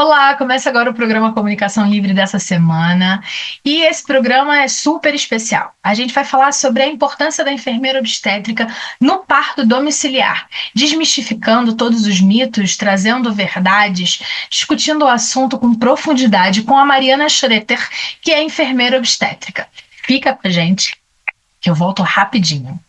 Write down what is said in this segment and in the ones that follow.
Olá, começa agora o programa Comunicação Livre dessa semana. E esse programa é super especial. A gente vai falar sobre a importância da enfermeira obstétrica no parto domiciliar, desmistificando todos os mitos, trazendo verdades, discutindo o assunto com profundidade com a Mariana Schroeter, que é enfermeira obstétrica. Fica com a gente, que eu volto rapidinho.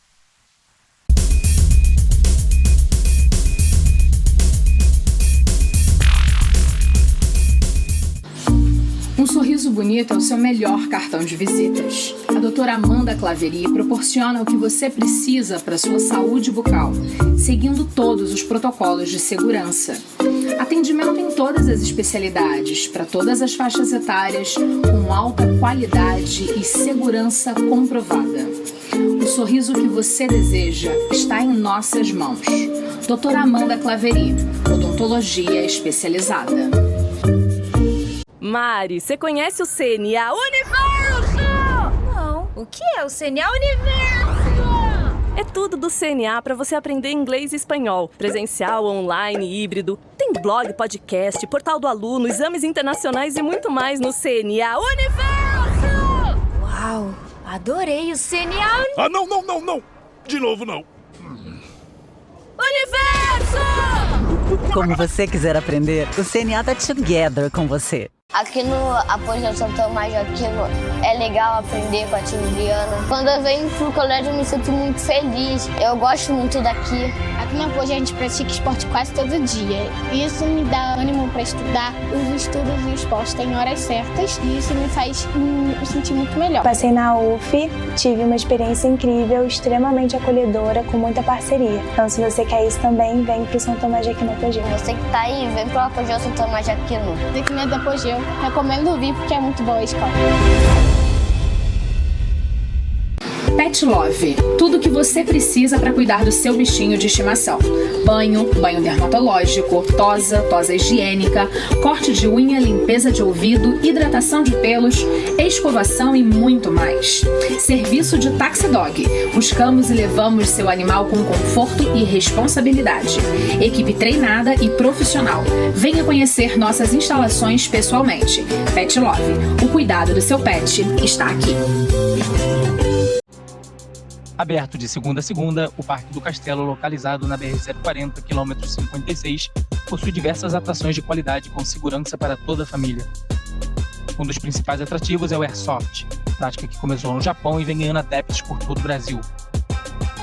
Um sorriso bonito é o seu melhor cartão de visitas. A doutora Amanda Claveri proporciona o que você precisa para sua saúde bucal, seguindo todos os protocolos de segurança. Atendimento em todas as especialidades, para todas as faixas etárias, com alta qualidade e segurança comprovada. O sorriso que você deseja está em nossas mãos. Doutora Amanda Claveri, odontologia especializada. Mari, você conhece o CNA Universo? Não. O que é o CNA Universo? É tudo do CNA para você aprender inglês e espanhol. Presencial, online, híbrido. Tem blog, podcast, portal do aluno, exames internacionais e muito mais no CNA Universo! Uau, adorei o CNA Ah, não! De novo, não. Universo! Como você quiser aprender, o CNA tá together com você. Aqui no Apogeu São Tomás de Aquino é legal aprender com a tia Juliana. Quando eu venho pro colégio eu me sinto muito feliz. Eu gosto muito daqui. Aqui no Apogeu a gente pratica esporte quase todo dia. Isso me dá ânimo para estudar. Os estudos e o esporte têm horas certas e isso me faz me sentir muito melhor. Passei na UF, tive uma experiência incrível, extremamente acolhedora, com muita parceria. Então se você quer isso também, vem pro São Tomás de Aquino Apogeu. Você que tá aí, vem pro Apogeu São Tomás de Aquino. Aqui no Apogeu. Recomendo vir porque é muito boa a escola. Pet Love, tudo o que você precisa para cuidar do seu bichinho de estimação. Banho dermatológico, tosa higiênica, corte de unha, limpeza de ouvido, hidratação de pelos, escovação e muito mais. Serviço de Taxi Dog. Buscamos e levamos seu animal com conforto e responsabilidade. Equipe treinada e profissional. Venha conhecer nossas instalações pessoalmente. Pet Love, o cuidado do seu pet está aqui. Aberto de segunda a segunda, o Parque do Castelo, localizado na BR-040, quilômetro 56, possui diversas atrações de qualidade com segurança para toda a família. Um dos principais atrativos é o Airsoft, prática que começou no Japão e vem ganhando adeptos por todo o Brasil.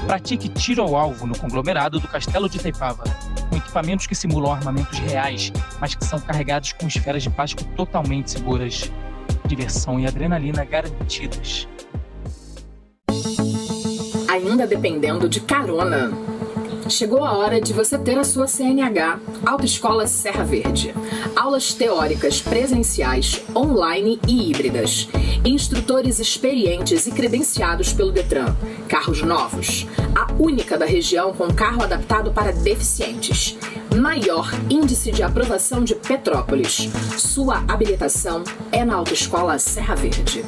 Pratique tiro ao alvo no conglomerado do Castelo de Itaipava, com equipamentos que simulam armamentos reais, mas que são carregados com esferas de plástico totalmente seguras. Diversão e adrenalina garantidas. Ainda dependendo de carona. Chegou a hora de você ter a sua CNH, Autoescola Serra Verde. Aulas teóricas presenciais, online e híbridas. Instrutores experientes e credenciados pelo Detran. Carros novos. A única da região com carro adaptado para deficientes. Maior índice de aprovação de Petrópolis. Sua habilitação é na Autoescola Serra Verde.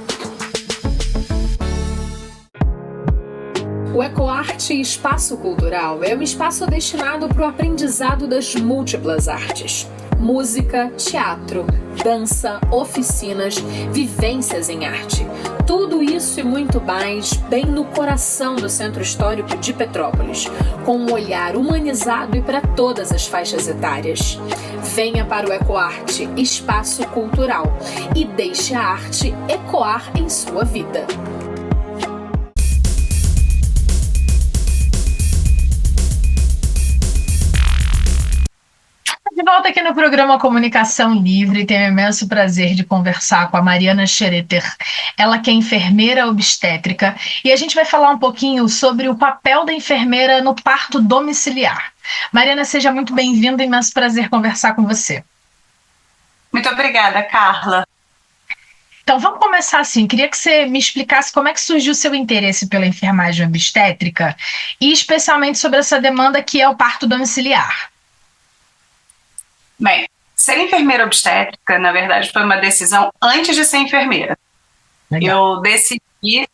O EcoArte Espaço Cultural é um espaço destinado para o aprendizado das múltiplas artes. Música, teatro, dança, oficinas, vivências em arte. Tudo isso e muito mais bem no coração do Centro Histórico de Petrópolis, com um olhar humanizado e para todas as faixas etárias. Venha para o EcoArte Espaço Cultural e deixe a arte ecoar em sua vida. De volta aqui no programa Comunicação Livre, tenho o imenso prazer de conversar com a Mariana Schroeter, ela que é enfermeira obstétrica, e a gente vai falar um pouquinho sobre o papel da enfermeira no parto domiciliar. Mariana, seja muito bem-vinda, imenso prazer conversar com você. Muito obrigada, Carla. Então, vamos começar assim. Queria que você me explicasse como é que surgiu o seu interesse pela enfermagem obstétrica e especialmente sobre essa demanda que é o parto domiciliar. Bem, ser enfermeira obstétrica, na verdade, foi uma decisão antes de ser enfermeira. Legal. Eu decidi,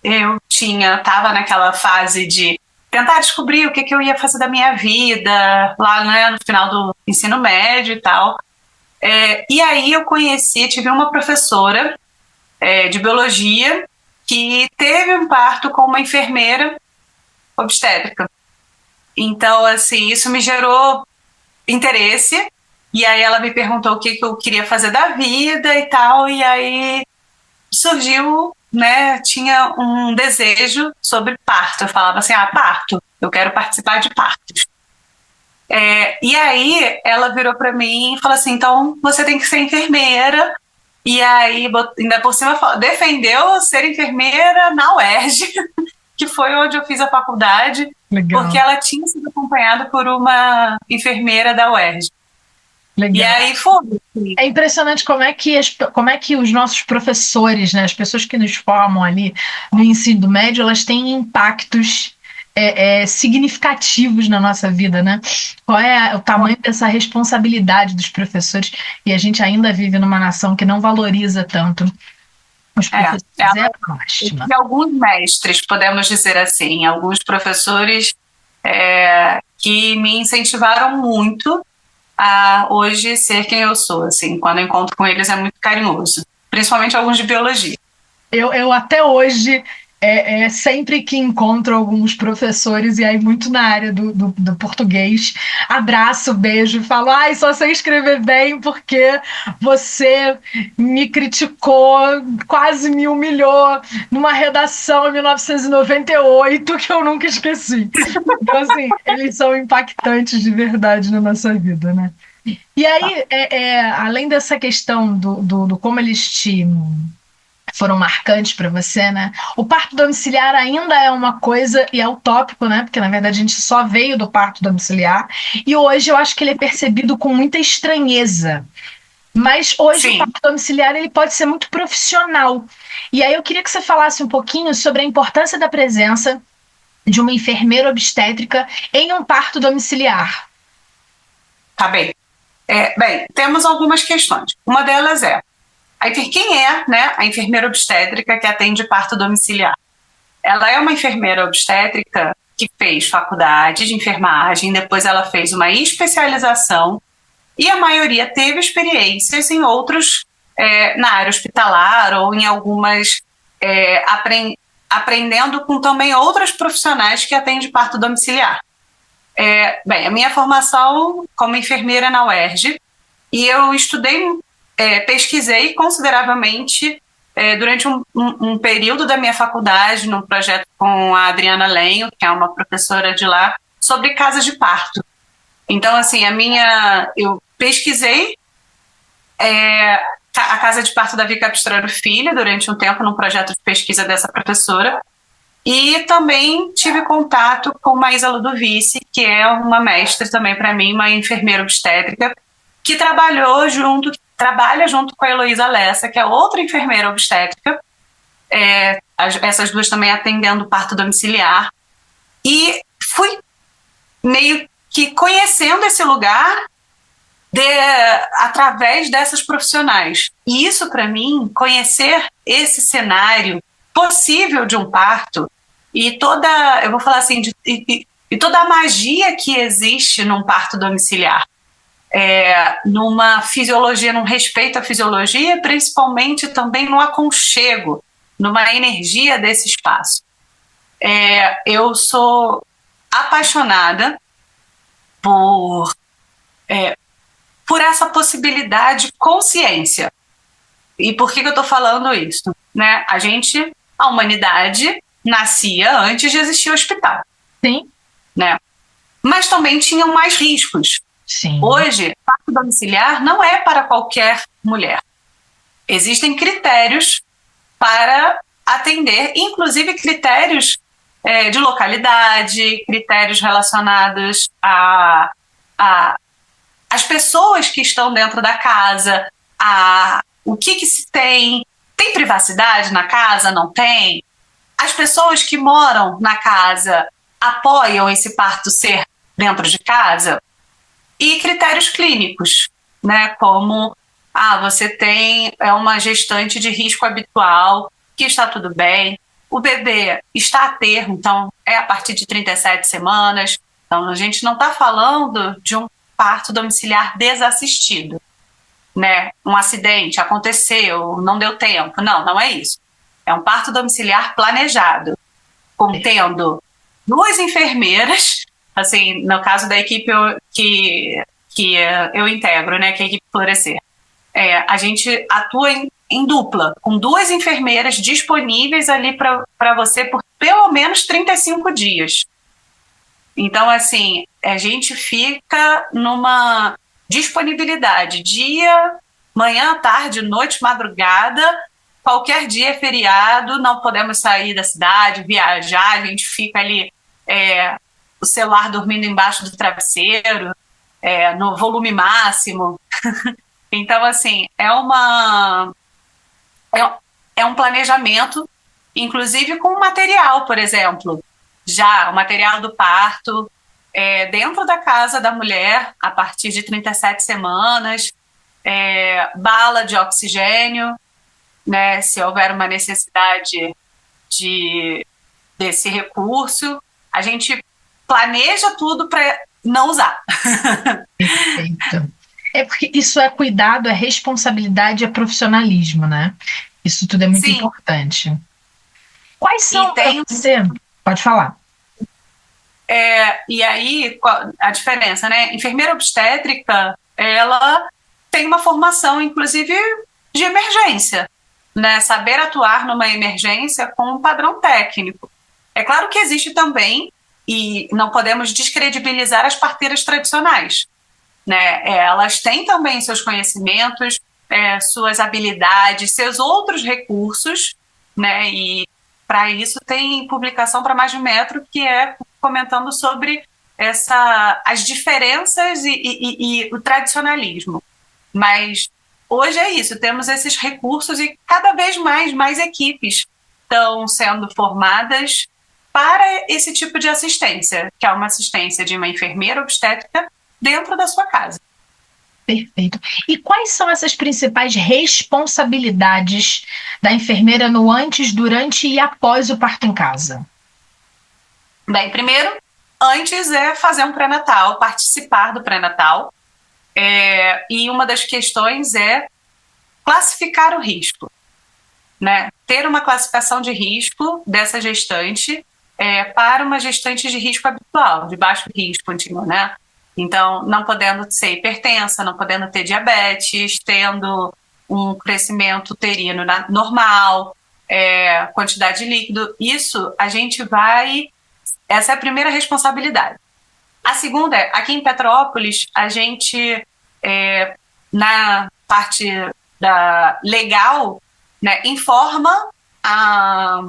estava naquela fase de tentar descobrir o que eu ia fazer da minha vida, lá, né, no final do ensino médio e tal. E aí eu tive uma professora de biologia que teve um parto com uma enfermeira obstétrica. Então, assim, isso me gerou interesse, e aí ela me perguntou o que eu queria fazer da vida e tal, e aí surgiu, né, tinha um desejo sobre parto. Eu falava assim, parto, eu quero participar de partos. E aí ela virou para mim e falou assim, então você tem que ser enfermeira. E aí, ainda por cima, defendeu ser enfermeira na UERJ, que foi onde eu fiz a faculdade. Legal. Porque ela tinha sido acompanhada por uma enfermeira da UERJ. Legal. E aí foi. É impressionante como é que os nossos professores, né, as pessoas que nos formam ali no ensino médio, elas têm impactos significativos na nossa vida, né? Qual é o tamanho dessa responsabilidade dos professores? E a gente ainda vive numa nação que não valoriza tanto os professores. E alguns mestres, podemos dizer assim, alguns professores que me incentivaram muito a hoje ser quem eu sou, assim, quando eu encontro com eles é muito carinhoso, principalmente alguns de biologia. Eu até hoje, sempre que encontro alguns professores, e aí muito na área do português, abraço, beijo e falo, só sei escrever bem porque você me criticou, quase me humilhou numa redação em 1998 que eu nunca esqueci. Então, assim, eles são impactantes de verdade na nossa vida, né? E aí, além dessa questão do como eles foram marcantes para você, né? O parto domiciliar ainda é uma coisa, e é utópico, né? Porque, na verdade, a gente só veio do parto domiciliar, e hoje eu acho que ele é percebido com muita estranheza. Mas hoje o parto domiciliar ele pode ser muito profissional. E aí eu queria que você falasse um pouquinho sobre a importância da presença de uma enfermeira obstétrica em um parto domiciliar. Tá bem. Bem, temos algumas questões. Uma delas quem é, né, a enfermeira obstétrica que atende parto domiciliar? Ela é uma enfermeira obstétrica que fez faculdade de enfermagem, depois ela fez uma especialização e a maioria teve experiências em outros, na área hospitalar ou em algumas, aprendendo com também outras profissionais que atendem parto domiciliar. Bem, a minha formação como enfermeira na UERJ, e eu pesquisei consideravelmente durante um período da minha faculdade, num projeto com a Adriana Lenho, que é uma professora de lá, sobre casas de parto. Então, assim, eu pesquisei a casa de parto da Vica Capistrano Filho durante um tempo num projeto de pesquisa dessa professora, e também tive contato com Maísa Ludovici, que é uma mestre também para mim, uma enfermeira obstétrica, que trabalha junto com a Heloísa Lessa, que é outra enfermeira obstétrica, essas duas também atendendo parto domiciliar, e fui meio que conhecendo esse lugar através dessas profissionais. E isso, para mim, conhecer esse cenário possível de um parto e eu vou falar assim, e toda a magia que existe num parto domiciliar, numa fisiologia, num respeito à fisiologia, principalmente também no aconchego, numa energia desse espaço. Eu sou apaixonada por essa possibilidade de consciência. E por que eu estou falando isso? Né? A humanidade nascia antes de existir o hospital. Sim. Né? Mas também tinham mais riscos. Sim. Hoje, parto domiciliar não é para qualquer mulher. Existem critérios para atender, inclusive critérios de localidade, critérios relacionados às pessoas que estão dentro da casa, o que se tem privacidade na casa, não tem? As pessoas que moram na casa apoiam esse parto ser dentro de casa? E critérios clínicos, né? Como você tem uma gestante de risco habitual, que está tudo bem, o bebê está a termo, então é a partir de 37 semanas, então a gente não está falando de um parto domiciliar desassistido. né, um acidente, aconteceu, não deu tempo. Não, não é isso. É um parto domiciliar planejado, contendo 2 enfermeiras, assim, no caso da equipe que eu integro, né, que é a equipe Florescer. A gente atua em dupla, com 2 enfermeiras disponíveis ali para você por pelo menos 35 dias. Então, assim, a gente fica numa disponibilidade dia, manhã, tarde, noite, madrugada, qualquer dia é feriado, não podemos sair da cidade, viajar, a gente fica ali, o celular dormindo embaixo do travesseiro, no volume máximo. Então, assim, é um planejamento, inclusive com material, por exemplo. Já o material do parto, dentro da casa da mulher, a partir de 37 semanas, bala de oxigênio, né, se houver uma necessidade desse recurso, a gente planeja tudo para não usar. Perfeito. Porque isso é cuidado, é responsabilidade, é profissionalismo, né? Isso tudo é muito importante. Quais são para você? Pode falar. E aí, a diferença, né? Enfermeira obstétrica, ela tem uma formação, inclusive, de emergência, né? Saber atuar numa emergência com um padrão técnico. É claro que existe também, e não podemos descredibilizar as parteiras tradicionais, né? Elas têm também seus conhecimentos, suas habilidades, seus outros recursos, né? E para isso tem publicação para mais de 1 metro, que é comentando sobre as diferenças e o tradicionalismo. Mas hoje é isso, temos esses recursos e cada vez mais equipes estão sendo formadas para esse tipo de assistência, que é uma assistência de uma enfermeira obstétrica dentro da sua casa. Perfeito. E quais são essas principais responsabilidades da enfermeira no antes, durante e após o parto em casa? Bem, primeiro, antes é fazer um pré-natal, participar do pré-natal, e uma das questões é classificar o risco, né? Ter uma classificação de risco dessa gestante para uma gestante de risco habitual, de baixo risco contínuo, né? Então, não podendo ser hipertensa, não podendo ter diabetes, tendo um crescimento uterino normal, quantidade de líquido, isso a gente vai... Essa é a primeira responsabilidade. A segunda é, aqui em Petrópolis, a gente, na parte da legal, né, informa a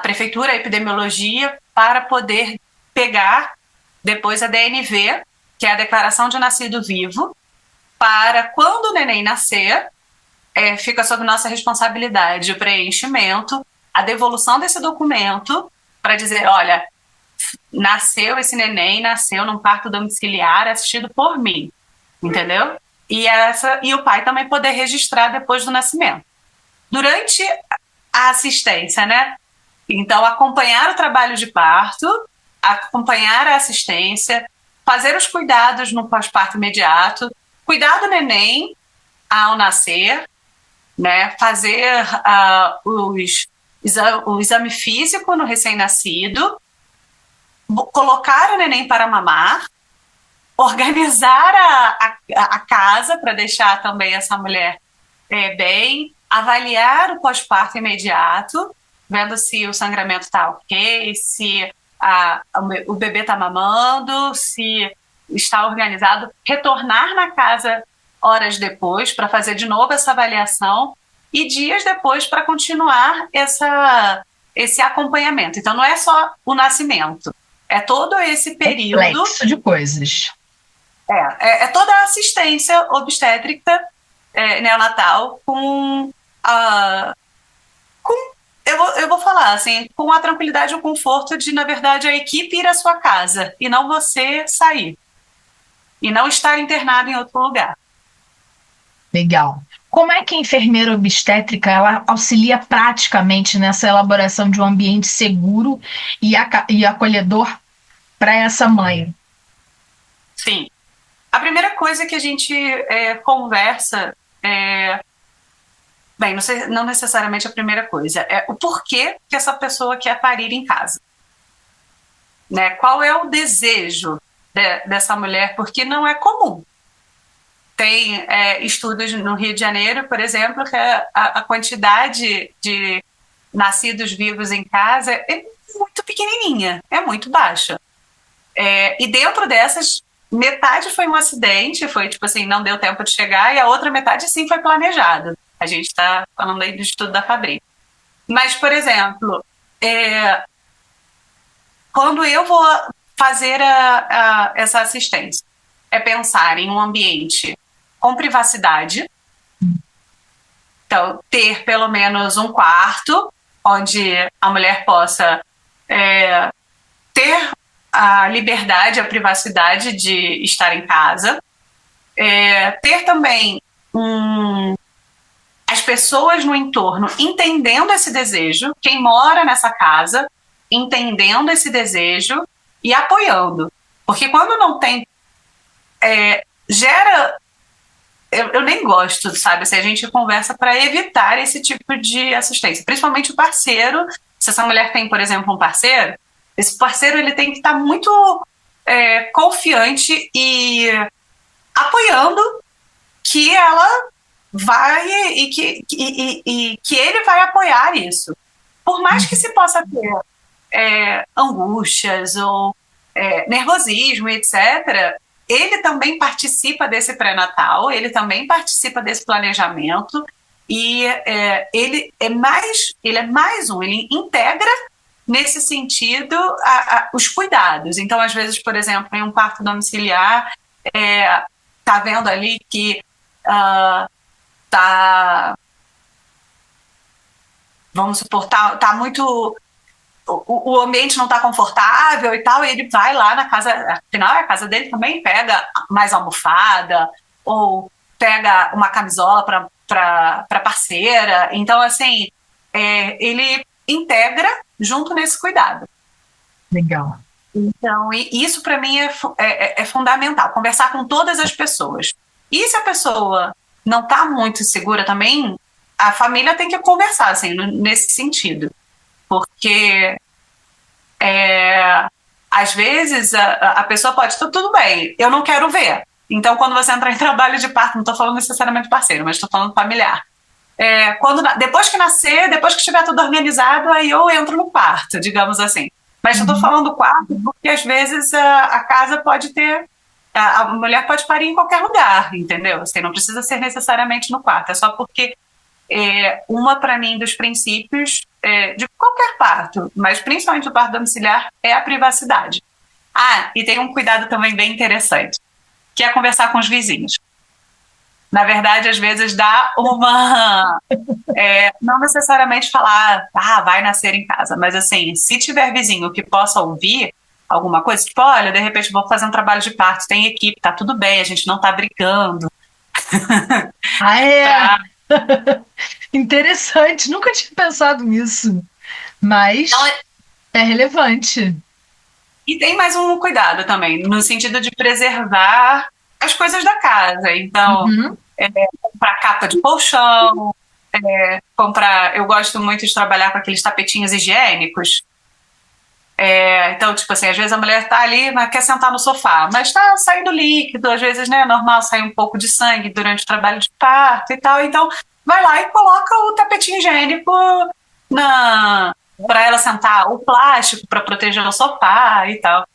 prefeitura, a epidemiologia, para poder pegar depois a DNV, que é a Declaração de Nascido Vivo, para quando o neném nascer, fica sob nossa responsabilidade o preenchimento, a devolução desse documento, para dizer, olha, nasceu esse neném, nasceu num parto domiciliar assistido por mim, entendeu? E o pai também poder registrar depois do nascimento. Durante a assistência, né? Então, acompanhar o trabalho de parto, acompanhar a assistência, fazer os cuidados no pós-parto imediato, cuidar do neném ao nascer, né? Fazer o exame físico no recém-nascido, colocar o neném para mamar, organizar a casa para deixar também essa mulher bem, avaliar o pós-parto imediato, vendo se o sangramento está ok, se o bebê está mamando, se está organizado, retornar na casa horas depois para fazer de novo essa avaliação e dias depois para continuar esse acompanhamento. Então, não é só o nascimento, é todo esse período... Complexo de coisas. É toda a assistência obstétrica neonatal eu vou falar assim, com a tranquilidade e o conforto de, na verdade, a equipe ir à sua casa e não você sair. E não estar internado em outro lugar. Legal. Como é que a enfermeira obstétrica ela auxilia praticamente nessa elaboração de um ambiente seguro e acolhedor para essa mãe? Sim. A primeira coisa que a gente conversa bem, não necessariamente a primeira coisa, é o porquê que essa pessoa quer parir em casa. Né? Qual é o desejo dessa mulher? Porque não é comum. Tem estudos no Rio de Janeiro, por exemplo, que a quantidade de nascidos vivos em casa é muito pequenininha, é muito baixa. E dentro dessas, metade foi um acidente, foi tipo assim, não deu tempo de chegar, e a outra metade sim foi planejado. A gente está falando aí do estudo da Fabri. Mas, por exemplo, quando eu vou fazer essa assistência, é pensar em um ambiente com privacidade, então ter pelo menos um quarto onde a mulher possa ter a liberdade, a privacidade de estar em casa, ter também as pessoas no entorno entendendo esse desejo, quem mora nessa casa entendendo esse desejo e apoiando. Porque quando não tem, gera... Eu nem gosto, sabe? Se a gente conversa para evitar esse tipo de assistência. Principalmente o parceiro. Se essa mulher tem, por exemplo, um parceiro, esse parceiro ele tem que estar muito confiante e apoiando que ela vai e que ele vai apoiar isso. Por mais que se possa ter angústias ou nervosismo, etc., ele também participa desse pré-natal, ele também participa desse planejamento e ele integra nesse sentido os cuidados. Então, às vezes, por exemplo, em um parto domiciliar, tá vendo ali que vamos supor, tá muito... O ambiente não está confortável e tal, e ele vai lá na casa, afinal a casa dele também, pega mais almofada ou pega uma camisola para parceira. Então, assim, ele integra junto nesse cuidado. Legal. Então, isso para mim é fundamental, conversar com todas as pessoas. E se a pessoa não está muito segura também, a família tem que conversar, assim, nesse sentido. Porque às vezes a pessoa pode, tudo bem, eu não quero ver. Então, quando você entrar em trabalho de parto, não estou falando necessariamente parceiro, mas estou falando familiar. Depois que nascer, depois que estiver tudo organizado, aí eu entro no quarto, digamos assim. Mas eu estou falando do quarto porque às vezes a casa pode ter... A mulher pode parir em qualquer lugar, entendeu? Assim, não precisa ser necessariamente no quarto, é só porque... para mim, dos princípios de qualquer parto, mas principalmente do parto domiciliar, é a privacidade. E tem um cuidado também bem interessante, que é conversar com os vizinhos. Na verdade, às vezes dá uma... não necessariamente falar, vai nascer em casa, mas assim, se tiver vizinho que possa ouvir alguma coisa, tipo, olha, de repente vou fazer um trabalho de parto, tem equipe, tá tudo bem, a gente não tá brigando. Interessante, nunca tinha pensado nisso, mas é relevante. E tem mais um cuidado também, no sentido de preservar as coisas da casa. Então, comprar capa de colchão, eu gosto muito de trabalhar com aqueles tapetinhos higiênicos. Então, tipo assim, às vezes a mulher tá ali, mas quer sentar no sofá, mas tá saindo líquido, às vezes, né, é normal sair um pouco de sangue durante o trabalho de parto e tal, então vai lá e coloca o tapetinho higiênico para ela sentar, o plástico para proteger o sofá e tal.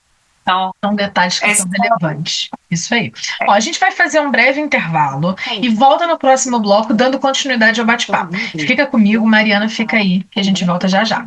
Então, são detalhes que são relevantes. Isso aí. A gente vai fazer um breve intervalo e volta no próximo bloco dando continuidade ao bate-papo. Fica comigo, Mariana, fica aí, que a gente volta já já.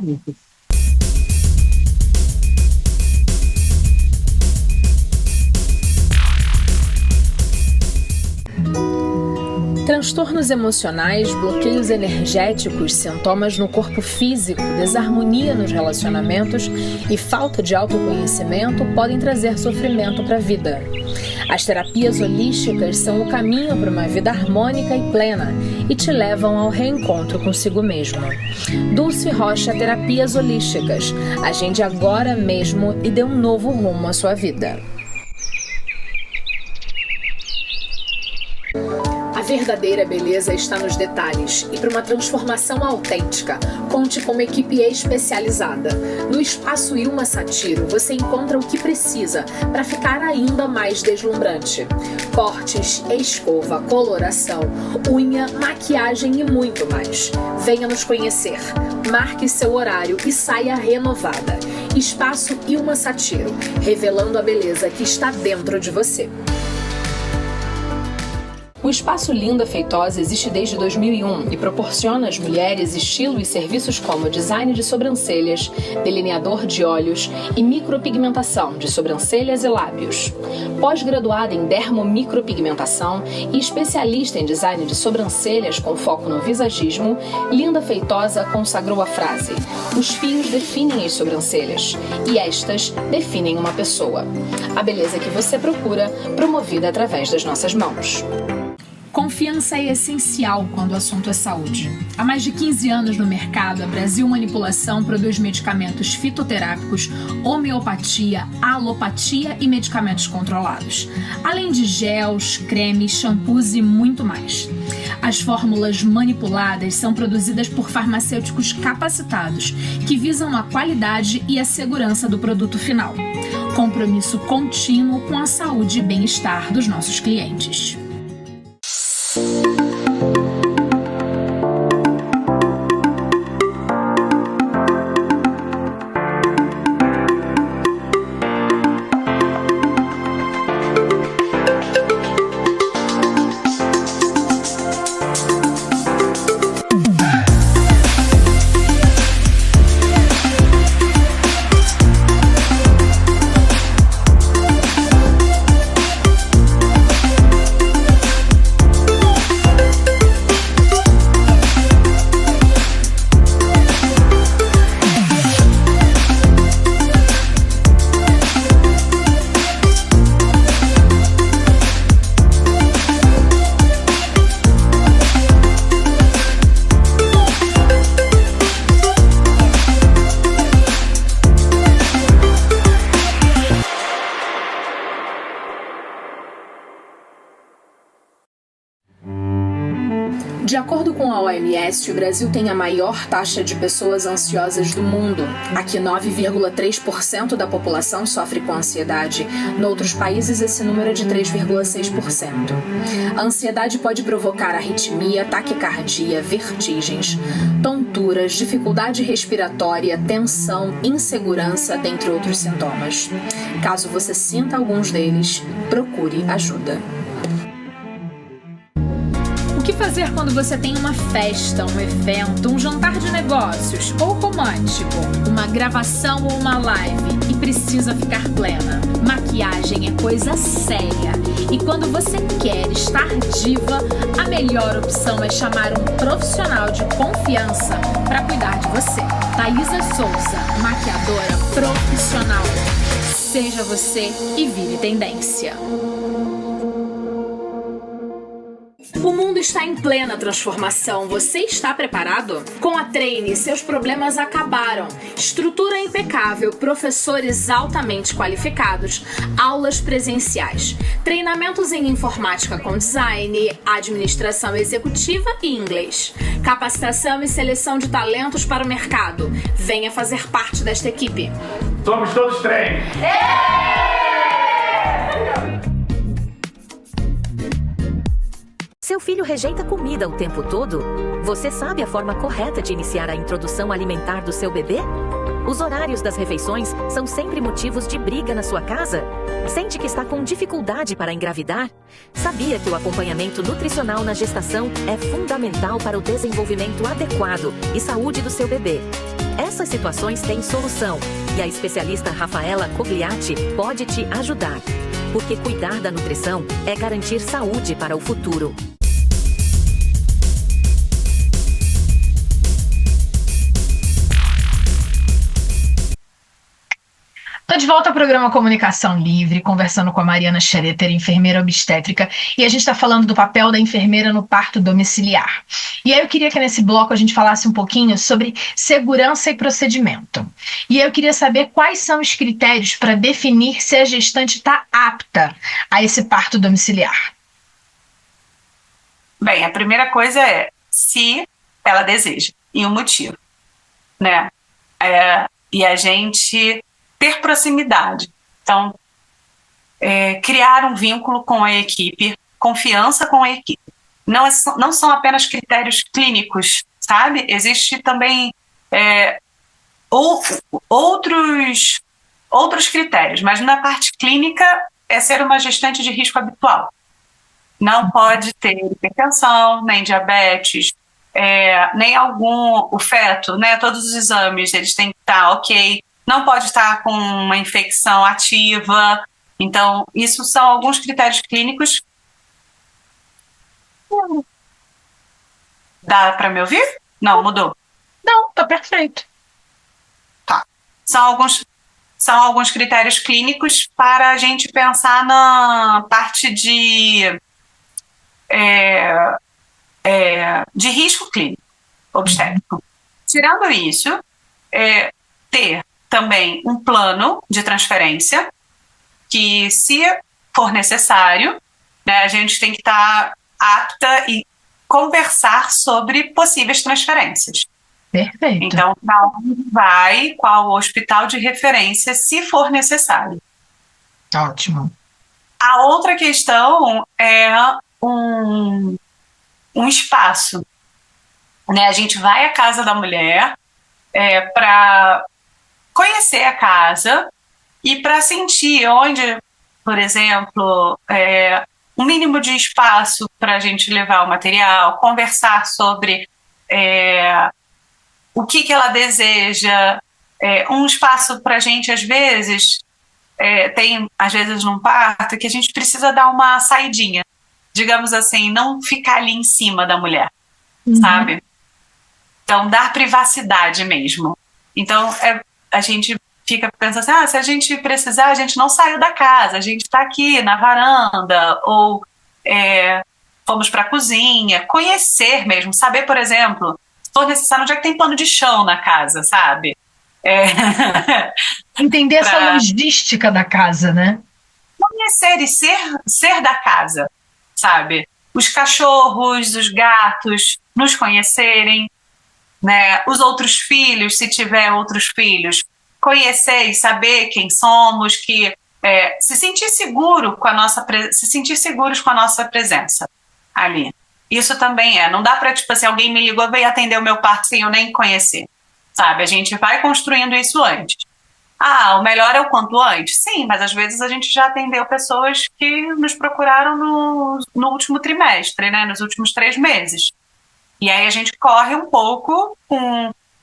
Transtornos emocionais, bloqueios energéticos, sintomas no corpo físico, desarmonia nos relacionamentos e falta de autoconhecimento podem trazer sofrimento para a vida. As terapias holísticas são o caminho para uma vida harmônica e plena e te levam ao reencontro consigo mesmo. Dulce Rocha Terapias Holísticas. Agende agora mesmo e dê um novo rumo à sua vida. A verdadeira beleza está nos detalhes e para uma transformação autêntica, conte com uma equipe especializada. No Espaço Ilma Satiro, você encontra o que precisa para ficar ainda mais deslumbrante. Cortes, escova, coloração, unha, maquiagem e muito mais. Venha nos conhecer. Marque seu horário e saia renovada. Espaço Ilma Satiro, revelando a beleza que está dentro de você. O Espaço Linda Feitosa existe desde 2001 e proporciona às mulheres estilo e serviços como design de sobrancelhas, delineador de olhos e micropigmentação de sobrancelhas e lábios. Pós-graduada em dermomicropigmentação e especialista em design de sobrancelhas com foco no visagismo, Linda Feitosa consagrou a frase: "Os fios definem as sobrancelhas e estas definem uma pessoa". A beleza que você procura, promovida através das nossas mãos. Confiança é essencial quando o assunto é saúde. Há mais de 15 anos no mercado, a Brasil Manipulação produz medicamentos fitoterápicos, homeopatia, alopatia e medicamentos controlados, além de gels, cremes, shampoos e muito mais. As fórmulas manipuladas são produzidas por farmacêuticos capacitados, que visam a qualidade e a segurança do produto final. Compromisso contínuo com a saúde e bem-estar dos nossos clientes. De acordo com a OMS, o Brasil tem a maior taxa de pessoas ansiosas do mundo. Aqui, 9,3% da população sofre com ansiedade. Noutros países, esse número é de 3,6%. A ansiedade pode provocar arritmia, taquicardia, vertigens, tonturas, dificuldade respiratória, tensão, insegurança, dentre outros sintomas. Caso você sinta alguns deles, procure ajuda. O que fazer quando você tem uma festa, um evento, um jantar de negócios ou romântico, uma gravação ou uma live e precisa ficar plena? Maquiagem é coisa séria e quando você quer estar diva, a melhor opção é chamar um profissional de confiança para cuidar de você. Thaisa Souza, maquiadora profissional. Seja você e vire tendência. O mundo está em plena transformação. Você está preparado? Com a Treine, seus problemas acabaram. Estrutura impecável, professores altamente qualificados, aulas presenciais, treinamentos em informática com design, administração executiva e inglês, capacitação e seleção de talentos para o mercado. Venha fazer parte desta equipe. Somos todos Treine. Seu filho rejeita comida o tempo todo? Você sabe a forma correta de iniciar a introdução alimentar do seu bebê? Os horários das refeições são sempre motivos de briga na sua casa? Sente que está com dificuldade para engravidar? Sabia que o acompanhamento nutricional na gestação é fundamental para o desenvolvimento adequado e saúde do seu bebê? Essas situações têm solução e a especialista Rafaela Cogliatti pode te ajudar. Porque cuidar da nutrição é garantir saúde para o futuro. Estou de volta ao programa Comunicação Livre, conversando com a Mariana Schereter, enfermeira obstétrica, e a gente está falando do papel da enfermeira no parto domiciliar. E aí eu queria que nesse bloco a gente falasse um pouquinho sobre segurança e procedimento. E aí eu queria saber quais são os critérios para definir se a gestante está apta a esse parto domiciliar. Bem, a primeira coisa é se ela deseja e o motivo, né? E a gente ter proximidade. Então, criar um vínculo com a equipe, confiança com a equipe. Não são apenas critérios clínicos, sabe? Existe também outros critérios, mas na parte clínica é ser uma gestante de risco habitual. Não pode ter hipertensão, nem diabetes, nem o feto, né? Todos os exames, eles têm que estar ok. Não pode estar com uma infecção ativa. Então, isso são alguns critérios clínicos. Dá para me ouvir? Não, mudou. Não, tá perfeito. Tá. São alguns critérios clínicos para a gente pensar na parte de risco clínico obstétrico. Tirando isso, ter também um plano de transferência que, se for necessário, né, a gente tem que estar apta e conversar sobre possíveis transferências. Perfeito. Então, para onde vai, qual o hospital de referência, se for necessário. Ótimo. A outra questão é um espaço. Né? A gente vai à casa da mulher para conhecer a casa e para sentir onde, por exemplo, um mínimo de espaço para a gente levar o material, conversar sobre o que ela deseja, um espaço para a gente, às vezes, tem, às vezes, num parto, que a gente precisa dar uma saidinha, digamos assim, não ficar ali em cima da mulher, sabe? Então, dar privacidade mesmo. Então, a gente fica pensando assim, se a gente precisar, a gente não saiu da casa, a gente está aqui na varanda, ou fomos para a cozinha, conhecer mesmo, saber, por exemplo, se for necessário, onde é que tem pano de chão na casa, sabe? Entender essa logística da casa, né? Conhecer e ser da casa, sabe? Os cachorros, os gatos, nos conhecerem, né? Os outros filhos, se tiver outros filhos, conhecer e saber quem somos, que se sentir seguro com se sentir seguros com a nossa presença ali. Isso também não dá para, tipo assim, alguém me ligou, veio atender o meu parto sem eu nem conhecer, sabe? A gente vai construindo isso antes. O melhor é o quanto antes? Sim, mas às vezes a gente já atendeu pessoas que nos procuraram no último trimestre, né? Nos últimos 3 meses. E aí a gente corre um pouco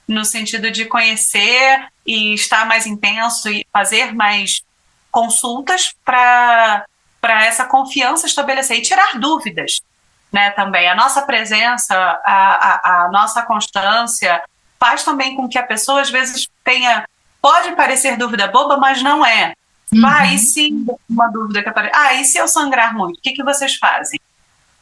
no sentido de conhecer e estar mais intenso e fazer mais consultas para essa confiança estabelecer e tirar dúvidas, né? Também a nossa presença, a nossa constância faz também com que a pessoa às vezes pode parecer dúvida boba, mas não é. E se uma dúvida que aparece, e se eu sangrar muito, o que vocês fazem?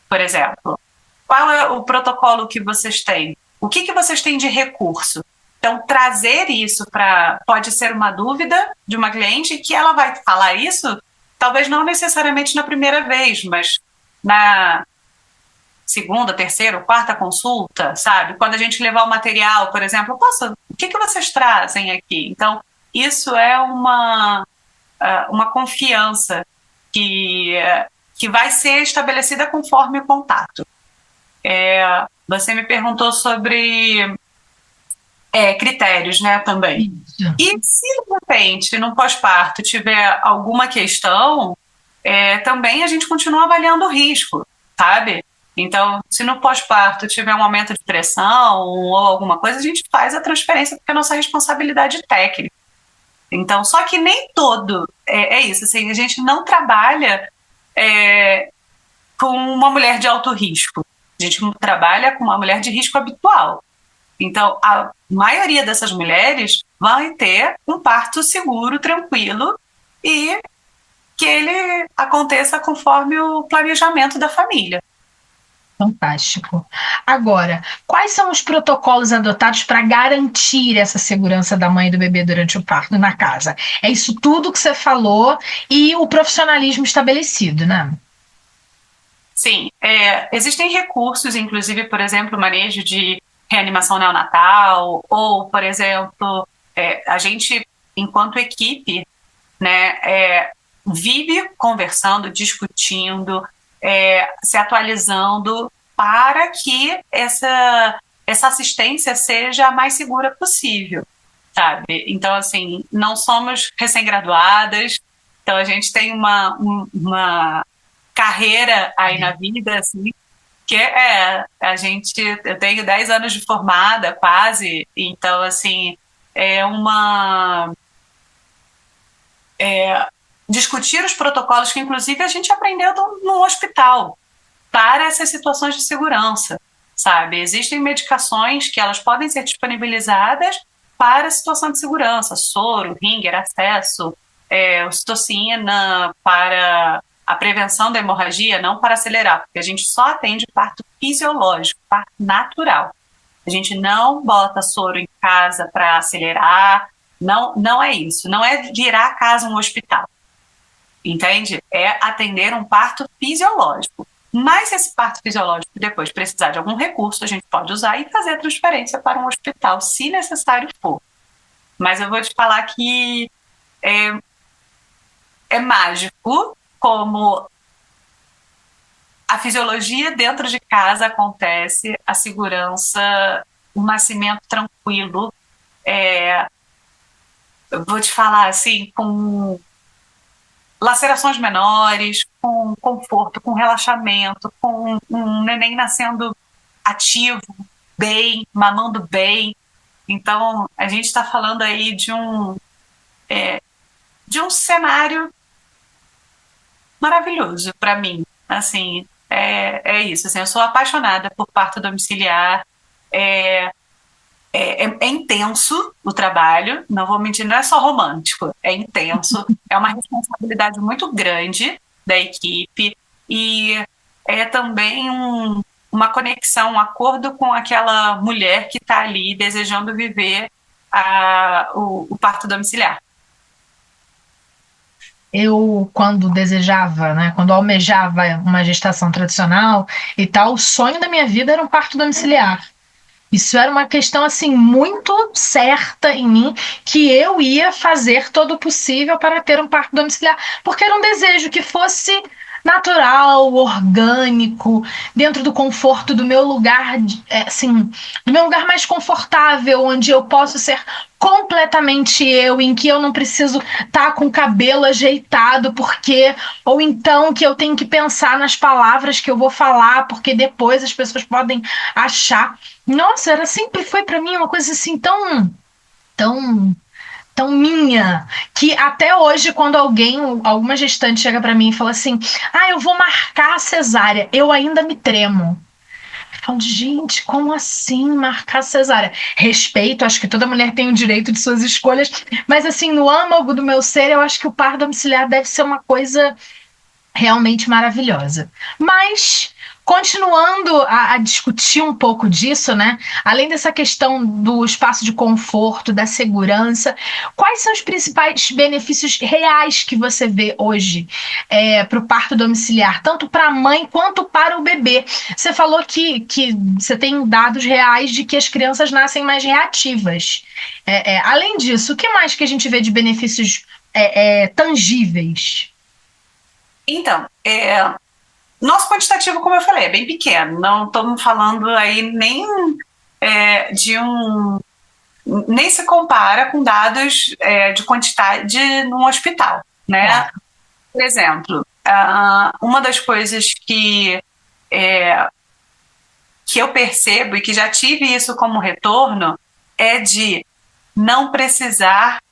Por exemplo, qual é o protocolo que vocês têm? O que vocês têm de recurso? Então, trazer isso pode ser uma dúvida de uma cliente que ela vai falar isso, talvez não necessariamente na primeira vez, mas na segunda, terceira ou quarta consulta, sabe? Quando a gente levar o material, por exemplo, o que vocês trazem aqui? Então, isso é uma confiança que vai ser estabelecida conforme o contato. Você me perguntou sobre critérios, né, também. Isso. E se, de repente, no pós-parto tiver alguma questão, também a gente continua avaliando o risco, sabe? Então, se no pós-parto tiver um aumento de pressão ou alguma coisa, a gente faz a transferência, porque é nossa responsabilidade técnica. Então, só que nem todo é isso. Assim, a gente não trabalha com uma mulher de alto risco. A gente trabalha com uma mulher de risco habitual. Então, a maioria dessas mulheres vai ter um parto seguro, tranquilo, e que ele aconteça conforme o planejamento da família. Fantástico. Agora, quais são os protocolos adotados para garantir essa segurança da mãe e do bebê durante o parto na casa? É isso tudo que você falou e o profissionalismo estabelecido, né? Sim, existem recursos, inclusive, por exemplo, manejo de reanimação neonatal, ou, por exemplo, a gente, enquanto equipe, né, vive conversando, discutindo, se atualizando para que essa assistência seja a mais segura possível, sabe? Então, assim, não somos recém-graduadas, então a gente tem uma carreira aí na vida, assim, que eu tenho 10 anos de formada, quase, então, assim, discutir os protocolos que, inclusive, a gente aprendeu no hospital para essas situações de segurança, sabe? Existem medicações que elas podem ser disponibilizadas para a situação de segurança, soro, ringer, acesso, ocitocina para a prevenção da hemorragia, não para acelerar, porque a gente só atende parto fisiológico, parto natural. A gente não bota soro em casa para acelerar, não é isso, não é virar a casa um hospital, entende? É atender um parto fisiológico. Mas se esse parto fisiológico depois precisar de algum recurso, a gente pode usar e fazer a transferência para um hospital, se necessário for. Mas eu vou te falar que é mágico como a fisiologia dentro de casa acontece, a segurança, o nascimento tranquilo. Eu vou te falar assim, com lacerações menores, com conforto, com relaxamento, com um neném nascendo ativo, bem, mamando bem. Então, a gente está falando aí de um cenário maravilhoso para mim. Assim, é isso. Assim, eu sou apaixonada por parto domiciliar. É intenso o trabalho, não vou mentir, não é só romântico, é intenso, é uma responsabilidade muito grande da equipe e é também uma conexão, um acordo com aquela mulher que está ali desejando viver o parto domiciliar. Eu, quando desejava, né, quando almejava uma gestação tradicional e tal, o sonho da minha vida era um parto domiciliar. Isso era uma questão assim muito certa em mim, que eu ia fazer todo o possível para ter um parto domiciliar, porque era um desejo que fosse natural, orgânico, dentro do conforto do meu lugar, assim, do meu lugar mais confortável, onde eu posso ser completamente eu, em que eu não preciso estar com o cabelo ajeitado, porque ou então que eu tenho que pensar nas palavras que eu vou falar, porque depois as pessoas podem achar. Nossa, era sempre foi para mim uma coisa assim tão minha, que até hoje, quando alguma gestante chega para mim e fala assim: eu vou marcar a cesárea, eu ainda me tremo. Eu falo, gente, como assim marcar a cesárea? Respeito, acho que toda mulher tem o direito de suas escolhas, mas assim, no âmago do meu ser, eu acho que o parto domiciliar deve ser uma coisa realmente maravilhosa. Mas, continuando a discutir um pouco disso, né? Além dessa questão do espaço de conforto, da segurança, quais são os principais benefícios reais que você vê hoje para o parto domiciliar, tanto para a mãe quanto para o bebê? Você falou que você tem dados reais de que as crianças nascem mais reativas. Além disso, o que mais que a gente vê de benefícios tangíveis? Então, nosso quantitativo, como eu falei, é bem pequeno. Não estamos falando aí nem nem se compara com dados de quantidade num hospital, né? Por exemplo, uma das coisas que eu percebo e que já tive isso como retorno é de não precisar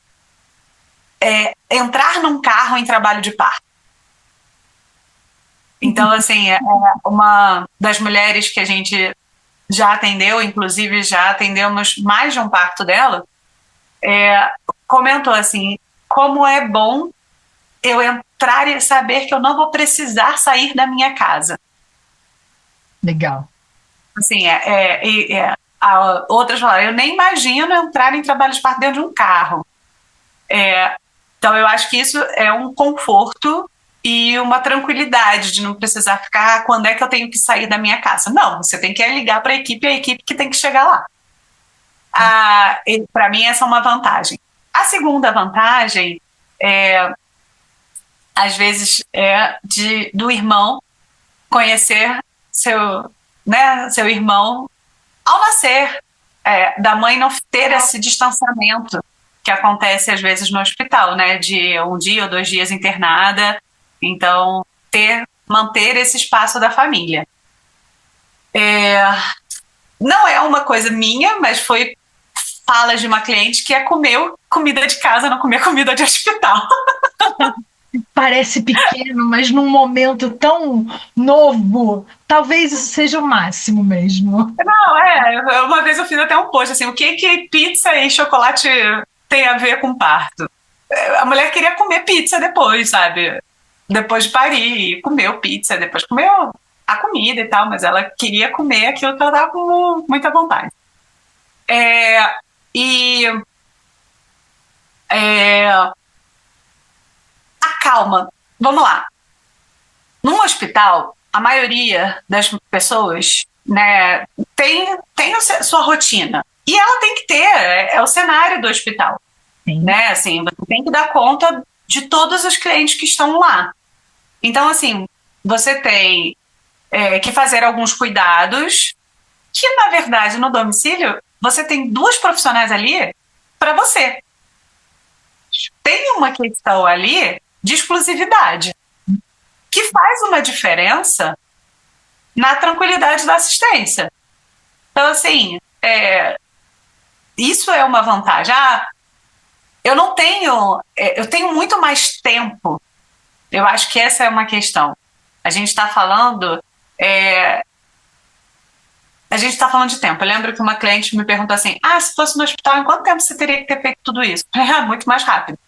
entrar num carro em trabalho de parto. Então, assim, uma das mulheres que a gente já atendeu, inclusive já atendemos mais de um parto dela, comentou assim, como é bom eu entrar e saber que eu não vou precisar sair da minha casa. Legal. Assim, outras falaram, eu nem imagino entrar em trabalho de parto dentro de um carro. Então, eu acho que isso é um conforto e uma tranquilidade de não precisar ficar, quando é que eu tenho que sair da minha casa? Não, você tem que ligar para a equipe que tem que chegar lá. Para mim, essa é uma vantagem. A segunda vantagem às vezes, do irmão conhecer seu irmão ao nascer, da mãe não ter esse distanciamento que acontece às vezes no hospital, né, de 1 dia ou 2 dias internada. Então, manter esse espaço da família. Não é uma coisa minha, mas foi falas de uma cliente que comeu comida de casa, não comia comida de hospital. Parece pequeno, mas num momento tão novo, talvez isso seja o máximo mesmo. Não, uma vez eu fiz até um post assim, o que pizza e chocolate tem a ver com parto? A mulher queria comer pizza depois, sabe? Depois de parir, comeu pizza, depois comeu a comida e tal, mas ela queria comer aquilo que ela estava com muita vontade. A calma. Vamos lá. Num hospital, a maioria das pessoas, né, tem sua rotina. E ela tem que ter, é o cenário do hospital. Né? Assim, você tem que dar conta de todos os clientes que estão lá. Então, assim, você tem que fazer alguns cuidados que, na verdade, no domicílio, você tem 2 profissionais ali para você. Tem uma questão ali de exclusividade que faz uma diferença na tranquilidade da assistência. Então, assim, isso é uma vantagem. Eu tenho muito mais tempo. Eu acho que essa é uma questão. A gente está falando de tempo. Eu lembro que uma cliente me perguntou assim, se fosse no hospital, em quanto tempo você teria que ter feito tudo isso? Muito mais rápido.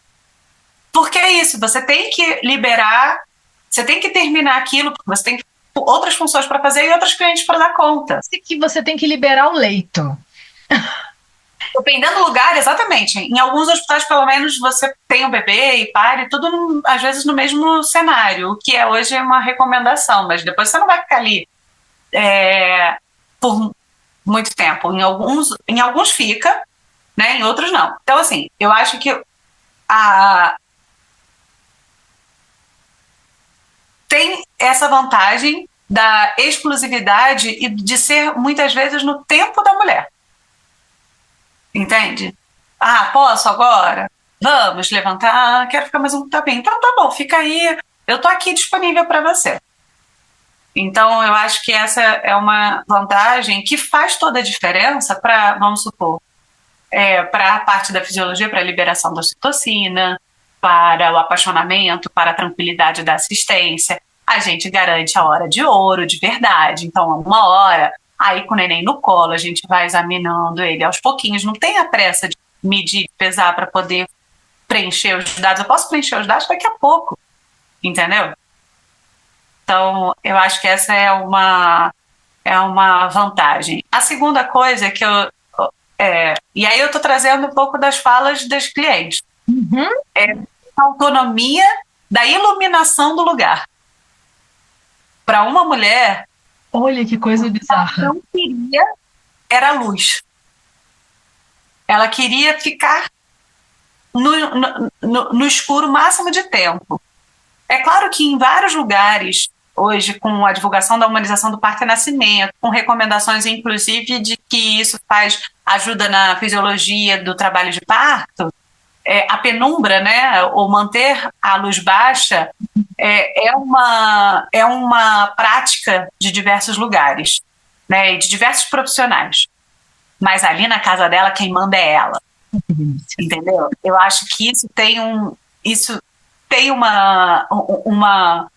Porque é isso, você tem que liberar, você tem que terminar aquilo, porque você tem outras funções para fazer e outros clientes para dar conta. Que você tem que liberar o leito. Dependendo do lugar, exatamente. Em alguns hospitais, pelo menos, você tem o bebê e pare, tudo, às vezes, no mesmo cenário, o que hoje é uma recomendação, mas depois você não vai ficar ali por muito tempo. Em alguns fica, né? Em outros não. Então, assim, eu acho que tem essa vantagem da exclusividade e de ser, muitas vezes, no tempo da mulher. Entende? Posso agora? Vamos levantar? Quero ficar mais um tapinho. Então tá bom, fica aí. Eu tô aqui disponível para você. Então eu acho que essa é uma vantagem que faz toda a diferença para, vamos supor, para a parte da fisiologia, para a liberação da ocitocina, para o apaixonamento, para a tranquilidade da assistência. A gente garante a hora de ouro, de verdade. Então, 1 hora. Aí, com o neném no colo, a gente vai examinando ele aos pouquinhos. Não tem a pressa de medir, pesar para poder preencher os dados. Eu posso preencher os dados daqui a pouco, entendeu? Então, eu acho que essa é uma vantagem. A segunda coisa que e aí eu estou trazendo um pouco das falas das clientes. A autonomia da iluminação do lugar. Para uma mulher... Olha que coisa bizarra. Ela não queria era a luz. Ela queria ficar no escuro o máximo de tempo. É claro que em vários lugares, hoje, com a divulgação da humanização do parto e nascimento, com recomendações, inclusive, de que isso ajuda na fisiologia do trabalho de parto, a penumbra, né, ou manter a luz baixa, é uma prática de diversos lugares, né, e de diversos profissionais. Mas ali na casa dela, quem manda é ela. Entendeu? Eu acho que isso tem uma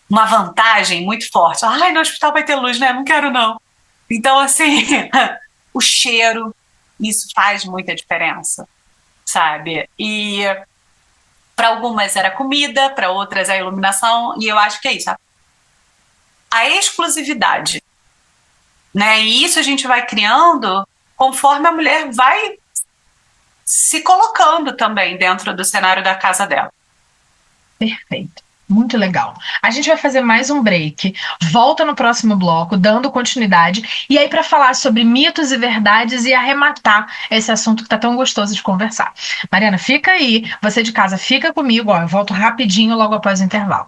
vantagem muito forte. No hospital vai ter luz, né? Não quero, não. Então, assim, o cheiro, isso faz muita diferença, sabe? E para algumas era comida, para outras a iluminação, e eu acho que é isso. A exclusividade, né? E isso a gente vai criando conforme a mulher vai se colocando também dentro do cenário da casa dela. Perfeito. Muito legal. A gente vai fazer mais um break. Volta no próximo bloco, dando continuidade. E aí, para falar sobre mitos e verdades e arrematar esse assunto que tá tão gostoso de conversar. Mariana, fica aí. Você de casa, fica comigo. Ó, eu volto rapidinho logo após o intervalo.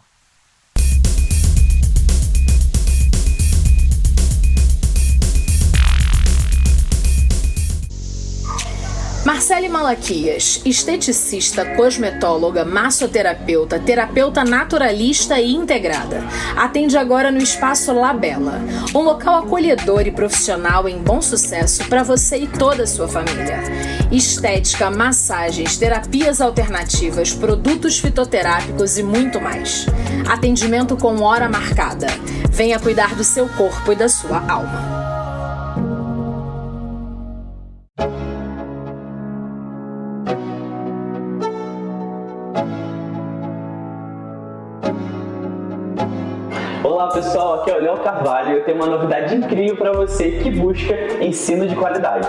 Marcele Malaquias, esteticista, cosmetóloga, massoterapeuta, terapeuta naturalista e integrada. Atende agora no Espaço La Bella, um local acolhedor e profissional em bom sucesso para você e toda a sua família. Estética, massagens, terapias alternativas, produtos fitoterápicos e muito mais. Atendimento com hora marcada. Venha cuidar do seu corpo e da sua alma. Olá pessoal, aqui é o Léo Carvalho e eu tenho uma novidade incrível para você que busca ensino de qualidade.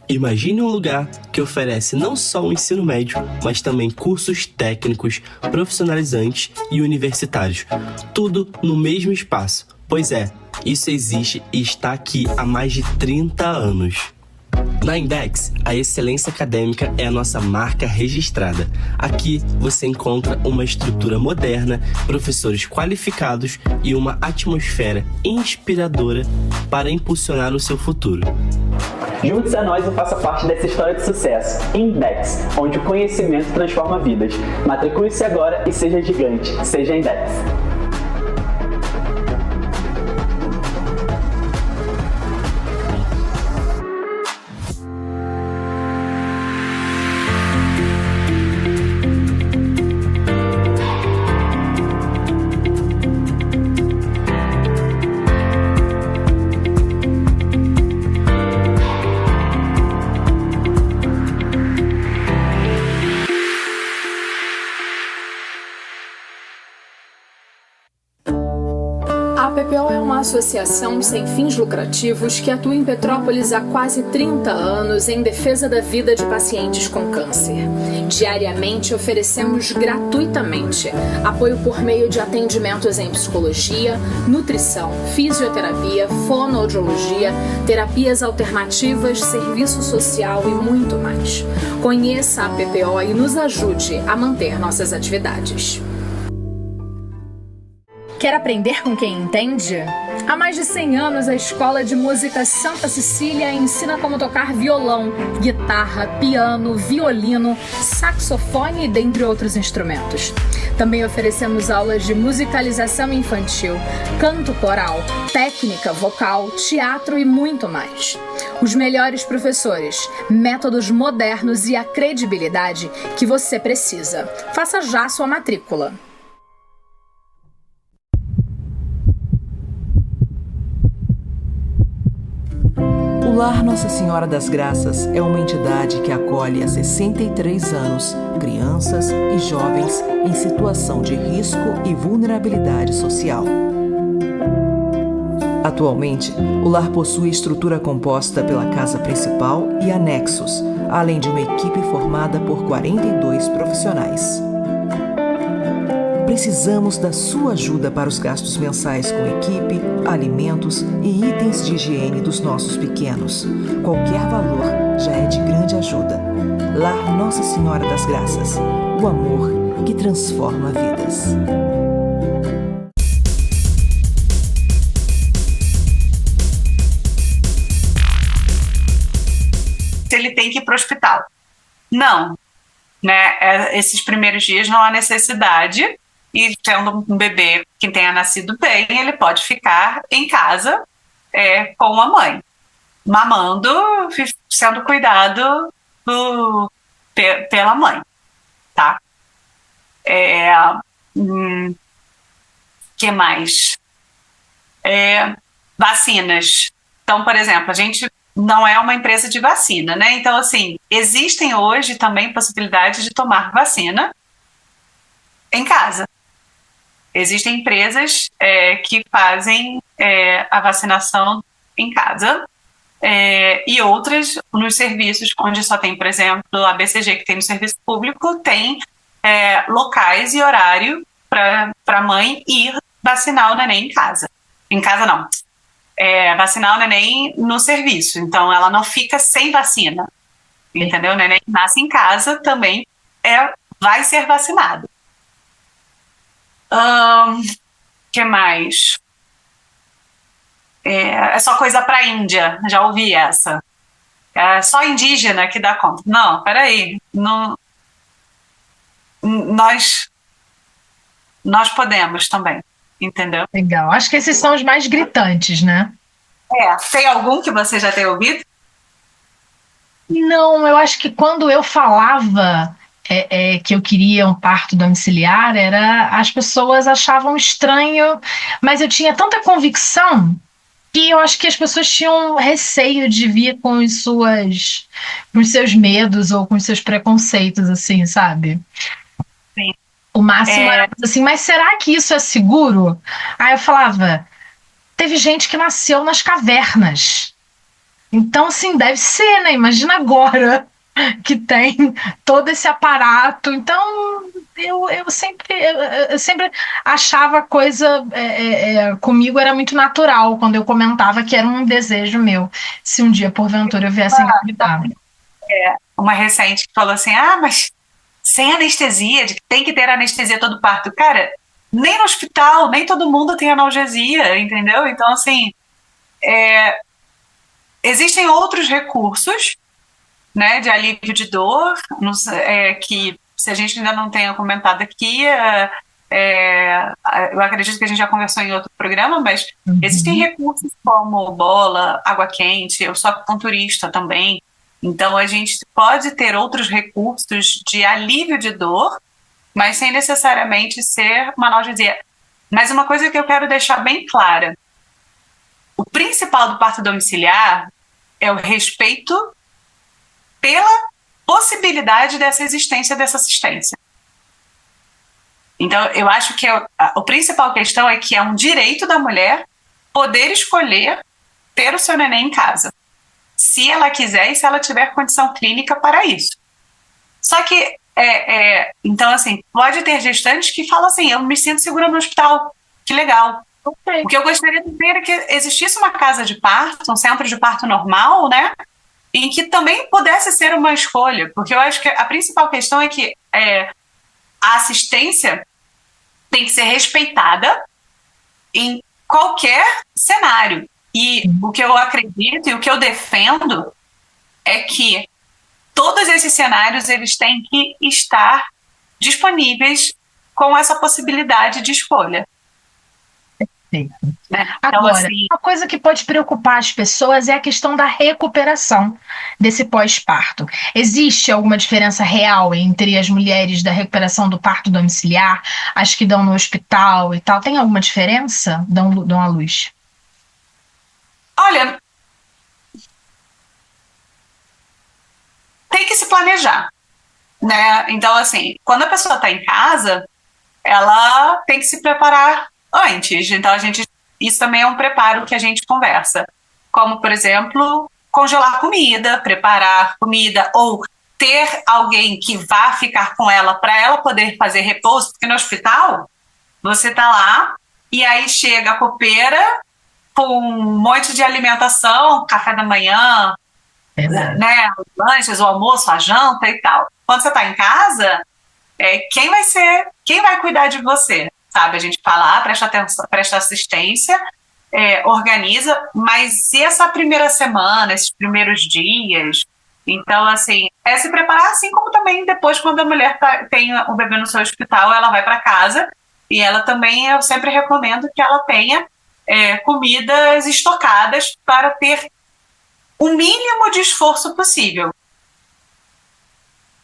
Imagine um lugar que oferece não só o ensino médio, mas também cursos técnicos, profissionalizantes e universitários. Tudo no mesmo espaço. Pois é, isso existe e está aqui há mais de 30 anos. Na Index, a excelência acadêmica é a nossa marca registrada. Aqui você encontra uma estrutura moderna, professores qualificados e uma atmosfera inspiradora para impulsionar o seu futuro. Junte-se a nós e faça parte dessa história de sucesso. Index, onde o conhecimento transforma vidas. Matricule-se agora e seja gigante. Seja Index. A PPO é uma associação sem fins lucrativos que atua em Petrópolis há quase 30 anos em defesa da vida de pacientes com câncer. Diariamente oferecemos gratuitamente apoio por meio de atendimentos em psicologia, nutrição, fisioterapia, fonoaudiologia, terapias alternativas, serviço social e muito mais. Conheça a PPO e nos ajude a manter nossas atividades. Quer aprender com quem entende? Há mais de 100 anos, a Escola de Música Santa Cecília ensina como tocar violão, guitarra, piano, violino, saxofone e dentre outros instrumentos. Também oferecemos aulas de musicalização infantil, canto coral, técnica vocal, teatro e muito mais. Os melhores professores, métodos modernos e a credibilidade que você precisa. Faça já sua matrícula. O Lar Nossa Senhora das Graças é uma entidade que acolhe há 63 anos crianças e jovens em situação de risco e vulnerabilidade social. Atualmente, o lar possui estrutura composta pela casa principal e anexos, além de uma equipe formada por 42 profissionais. Precisamos da sua ajuda para os gastos mensais com equipe, alimentos e itens de higiene dos nossos pequenos. Qualquer valor já é de grande ajuda. Lar Nossa Senhora das Graças, o amor que transforma vidas. Ele tem que ir para o hospital. Não, né? Esses primeiros dias não há necessidade. E tendo um bebê que tenha nascido bem, ele pode ficar em casa com a mãe, mamando, sendo cuidado pela mãe, tá? Que mais? Vacinas. Então, por exemplo, a gente não é uma empresa de vacina, né? Então, assim, existem hoje também possibilidades de tomar vacina em casa. Existem empresas que fazem a vacinação em casa e outras nos serviços onde só tem, por exemplo, a BCG, que tem no serviço público, tem locais e horário para a mãe ir vacinar o neném em casa. Em casa não. Vacinar o neném no serviço. Então, ela não fica sem vacina. Entendeu? O neném que nasce em casa também vai ser vacinado. Que mais? É só coisa para Índia. Já ouvi essa. É só indígena que dá conta. Não, peraí. Não, nós podemos também. Entendeu? Legal. Acho que esses são os mais gritantes, né? Tem algum que você já tenha ouvido? Não, eu acho que quando eu falava que eu queria um parto domiciliar, as pessoas achavam estranho, mas eu tinha tanta convicção que eu acho que as pessoas tinham receio de vir com os seus medos ou com os seus preconceitos, assim, sabe? Sim. O máximo era assim, mas será que isso é seguro? Aí eu falava, teve gente que nasceu nas cavernas. Então, assim, deve ser, né? Imagina agora que tem todo esse aparato. Então, eu sempre achava a coisa comigo era muito natural quando eu comentava que era um desejo meu. Se um dia, porventura, eu viesse engravidar. Uma recente que falou assim, mas sem anestesia, de que tem que ter anestesia todo parto. Cara, nem no hospital, nem todo mundo tem analgesia, entendeu? Então, assim, existem outros recursos, né, de alívio de dor, que se a gente ainda não tenha comentado aqui, eu acredito que a gente já conversou em outro programa, mas existem recursos como bola, água quente, eu sou acupunturista também, então a gente pode ter outros recursos de alívio de dor, mas sem necessariamente ser uma analgesia. Mas uma coisa que eu quero deixar bem clara, o principal do parto domiciliar é o respeito pela possibilidade dessa existência dessa assistência. Então, eu acho que a principal questão é que é um direito da mulher poder escolher ter o seu neném em casa, se ela quiser e se ela tiver condição clínica para isso. Só que, então, assim, pode ter gestantes que falam assim, eu me sinto segura no hospital, que legal. O que eu gostaria de ver é que existisse uma casa de parto, um centro de parto normal, né? Em que também pudesse ser uma escolha, porque eu acho que a principal questão é que a assistência tem que ser respeitada em qualquer cenário. E o que eu acredito e o que eu defendo é que todos esses cenários eles têm que estar disponíveis com essa possibilidade de escolha. Sim. Então, Agora, assim, uma coisa que pode preocupar as pessoas é a questão da recuperação desse pós-parto. Existe alguma diferença real entre as mulheres da recuperação do parto domiciliar, as que dão no hospital e tal? Tem alguma diferença? Dão à luz? olha, tem que se planejar, né? Então, assim, quando a pessoa está em casa, ela tem que se preparar antes. Então, isso também é um preparo que a gente conversa. Como, por exemplo, congelar comida, preparar comida, ou ter alguém que vá ficar com ela para ela poder fazer repouso, porque no hospital você está lá e aí chega a copeira com um monte de alimentação, café da manhã, né, os lanches, o almoço, a janta e tal. Quando você está em casa, quem vai cuidar de você? Sabe, a gente fala, presta atenção, presta assistência, organiza, mas e essa primeira semana, esses primeiros dias? Então, assim, se preparar, assim como também depois, quando a mulher tem o bebê no seu hospital, ela vai para casa e ela também, eu sempre recomendo que ela tenha comidas estocadas para ter o mínimo de esforço possível.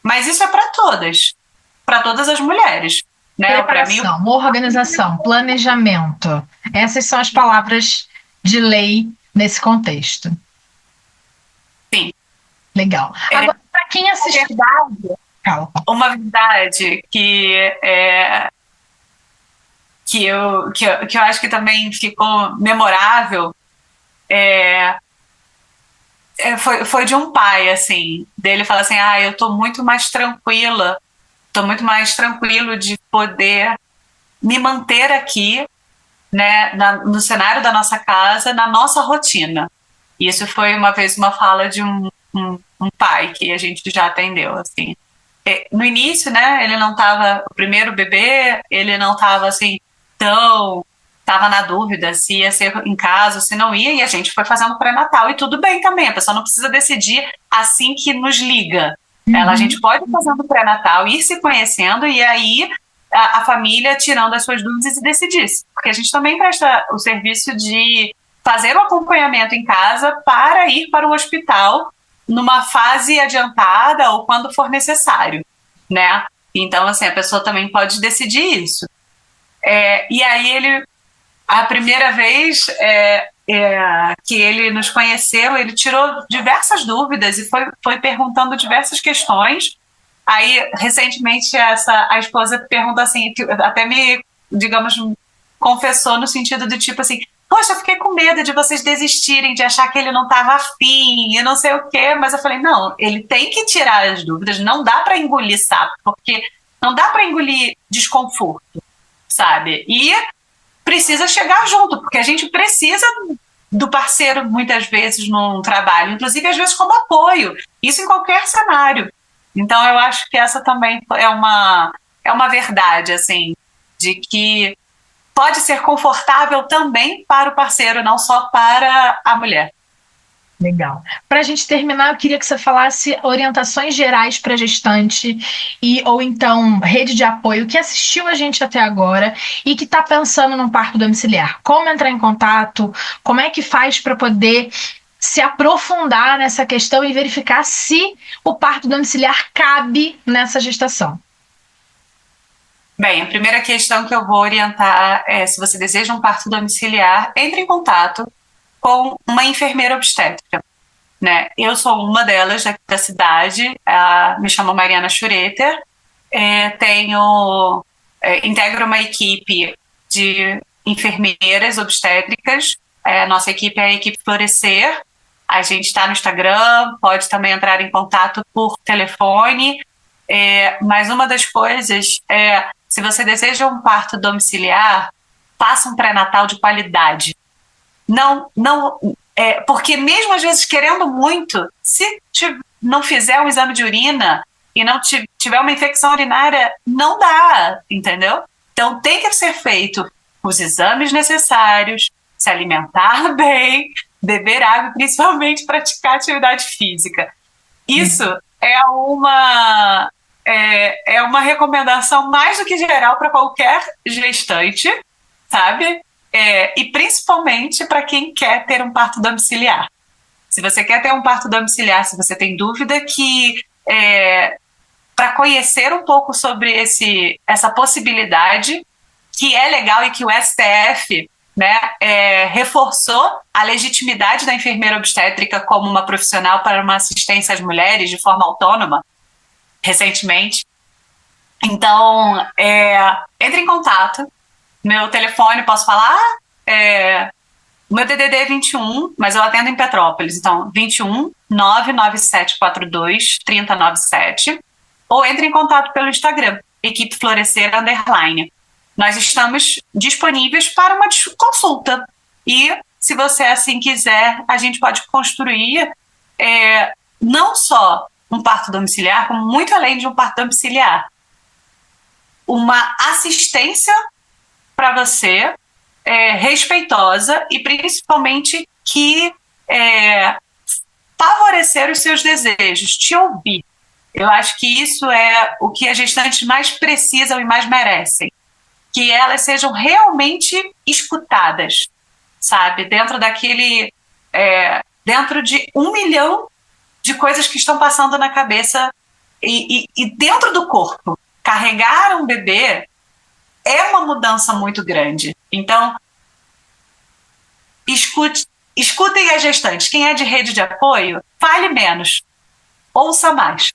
Mas isso é para todas as mulheres. Né? Preparação, organização, planejamento. Essas são as palavras de lei nesse contexto. Sim. Legal. Agora, para quem assiste... Uma verdade que eu acho que também ficou memorável foi de um pai, assim, dele falar assim, eu tô muito mais tranquilo de poder me manter aqui, né, no cenário da nossa casa, na nossa rotina. Isso foi uma vez uma fala de um pai que a gente já atendeu, assim. No início, né, ele não estava, o primeiro bebê, ele não estava assim estava na dúvida se ia ser em casa, se não ia, e a gente foi fazendo pré-natal, e tudo bem também, a pessoa não precisa decidir assim que nos liga. A gente pode ir fazendo pré-natal, ir se conhecendo, e aí a família tirando as suas dúvidas e decidir. Porque a gente também presta o serviço de fazer o acompanhamento em casa para ir para o hospital numa fase adiantada ou quando for necessário, né? Então, assim, a pessoa também pode decidir isso. E aí a primeira vez que ele nos conheceu, ele tirou diversas dúvidas e foi perguntando diversas questões. Aí, recentemente, a esposa pergunta assim, até me, digamos, confessou no sentido de tipo assim, poxa, eu fiquei com medo de vocês desistirem, de achar que ele não estava afim e não sei o quê, mas eu falei, não, ele tem que tirar as dúvidas, não dá para engolir sapo, porque não dá para engolir desconforto, sabe? E precisa chegar junto, porque a gente precisa do parceiro muitas vezes num trabalho, inclusive às vezes como apoio, isso em qualquer cenário. Então eu acho que essa também é uma verdade, assim, de que pode ser confortável também para o parceiro, não só para a mulher. Legal. Para a gente terminar, eu queria que você falasse orientações gerais para gestante ou então rede de apoio que assistiu a gente até agora e que está pensando num parto domiciliar. Como entrar em contato? Como é que faz para poder se aprofundar nessa questão e verificar se o parto domiciliar cabe nessa gestação? Bem, a primeira questão que eu vou orientar é, se você deseja um parto domiciliar, entre em contato com uma enfermeira obstétrica, né? Eu sou uma delas aqui da cidade, me chamo Mariana Schureter, integro uma equipe de enfermeiras obstétricas, nossa equipe é a equipe Florescer, a gente está no Instagram, pode também entrar em contato por telefone, mas uma das coisas é, se você deseja um parto domiciliar, faça um pré-natal de qualidade. Porque mesmo às vezes querendo muito, se não fizer um exame de urina e não tiver uma infecção urinária, não dá, entendeu? Então tem que ser feito os exames necessários, se alimentar bem, beber água, principalmente praticar atividade física. Isso é uma recomendação mais do que geral para qualquer gestante, sabe? E principalmente para quem quer ter um parto domiciliar. Se você quer ter um parto domiciliar, se você tem dúvida para conhecer um pouco sobre essa possibilidade, que é legal e que o STF, né, reforçou a legitimidade da enfermeira obstétrica como uma profissional para uma assistência às mulheres de forma autônoma, recentemente. Então, entre em contato. Meu telefone, posso falar? O meu DDD é 21, mas eu atendo em Petrópolis. Então, 21 99742 3097. Ou entre em contato pelo Instagram, Equipe Florescer _. Nós estamos disponíveis para uma consulta. E, se você assim quiser, a gente pode construir não só um parto domiciliar, como muito além de um parto domiciliar. Uma assistência para você, respeitosa e principalmente que favorecer os seus desejos, te ouvir. Eu acho que isso é o que as gestantes mais precisam e mais merecem. Que elas sejam realmente escutadas, sabe? Dentro de 1 milhão de coisas que estão passando na cabeça e dentro do corpo. Carregar um bebê é uma mudança muito grande. Então, escutem as gestantes. Quem é de rede de apoio, fale menos, ouça mais.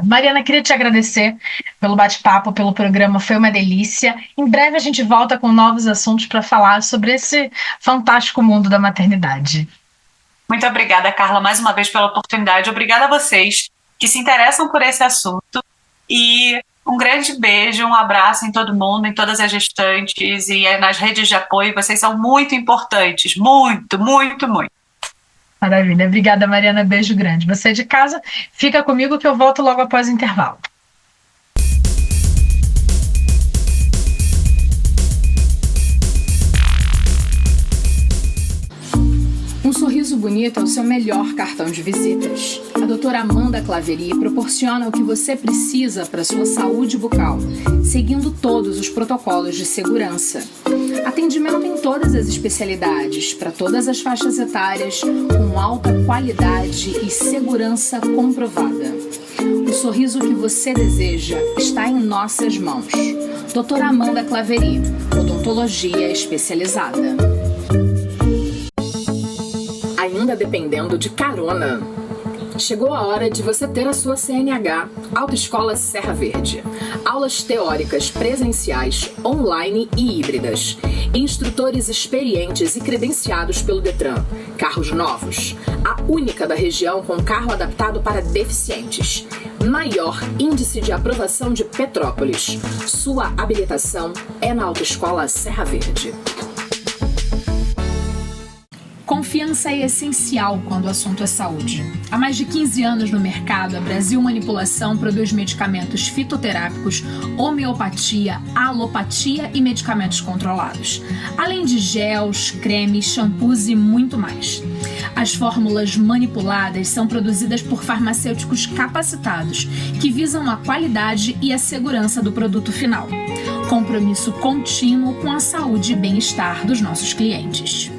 Mariana, queria te agradecer pelo bate-papo, pelo programa, foi uma delícia. Em breve a gente volta com novos assuntos para falar sobre esse fantástico mundo da maternidade. Muito obrigada, Carla, mais uma vez pela oportunidade. Obrigada a vocês que se interessam por esse assunto. E Um grande beijo, um abraço em todo mundo, em todas as gestantes e nas redes de apoio. Vocês são muito importantes, muito, muito, muito. Maravilha. Obrigada, Mariana. Beijo grande. Você de casa, fica comigo que eu volto logo após o intervalo. Um sorriso bonito é o seu melhor cartão de visitas. A doutora Amanda Claveri proporciona o que você precisa para a sua saúde bucal, seguindo todos os protocolos de segurança. Atendimento em todas as especialidades, para todas as faixas etárias, com alta qualidade e segurança comprovada. O sorriso que você deseja está em nossas mãos. Doutora Amanda Claveri, odontologia especializada. Ainda dependendo de carona. Chegou a hora de você ter a sua CNH, Autoescola Serra Verde. Aulas teóricas presenciais, online e híbridas. Instrutores experientes e credenciados pelo Detran. Carros novos. A única da região com carro adaptado para deficientes. Maior índice de aprovação de Petrópolis. Sua habilitação é na Autoescola Serra Verde. Confiança é essencial quando o assunto é saúde. Há mais de 15 anos no mercado, a Brasil Manipulação produz medicamentos fitoterápicos, homeopatia, alopatia e medicamentos controlados, além de gels, cremes, shampoos e muito mais. As fórmulas manipuladas são produzidas por farmacêuticos capacitados, que visam a qualidade e a segurança do produto final. Compromisso contínuo com a saúde e bem-estar dos nossos clientes.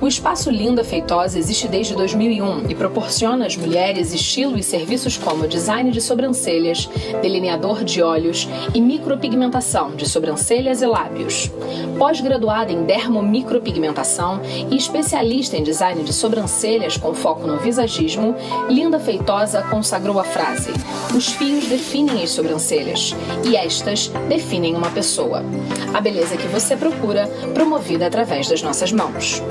O Espaço Linda Feitosa existe desde 2001 e proporciona às mulheres estilo e serviços como design de sobrancelhas, delineador de olhos e micropigmentação de sobrancelhas e lábios. Pós-graduada em dermomicropigmentação e especialista em design de sobrancelhas com foco no visagismo, Linda Feitosa consagrou a frase: "Os fios definem as sobrancelhas e estas definem uma pessoa". A beleza que você procura, promovida através das nossas mãos.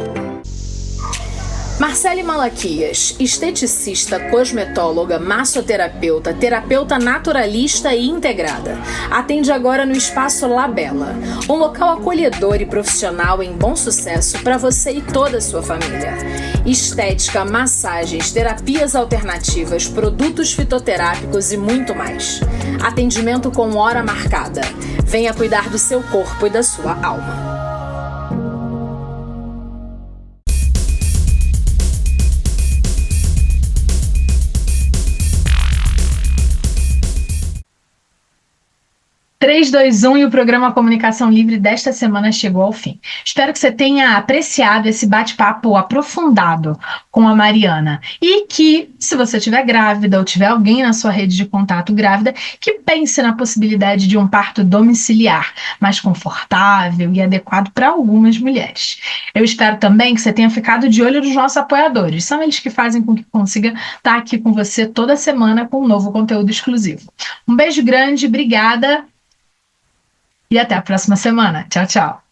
Marcele Malaquias, esteticista, cosmetóloga, massoterapeuta, terapeuta naturalista e integrada. Atende agora no Espaço Labela, um local acolhedor e profissional em bom sucesso para você e toda a sua família. Estética, massagens, terapias alternativas, produtos fitoterápicos e muito mais. Atendimento com hora marcada. Venha cuidar do seu corpo e da sua alma. Três, dois, 1 e o programa Comunicação Livre desta semana chegou ao fim. Espero que você tenha apreciado esse bate-papo aprofundado com a Mariana e que, se você estiver grávida ou tiver alguém na sua rede de contato grávida, que pense na possibilidade de um parto domiciliar, mais confortável e adequado para algumas mulheres. Eu espero também que você tenha ficado de olho nos nossos apoiadores. São eles que fazem com que consiga estar aqui com você toda semana com um novo conteúdo exclusivo. Um beijo grande, obrigada. E até a próxima semana. Tchau, tchau.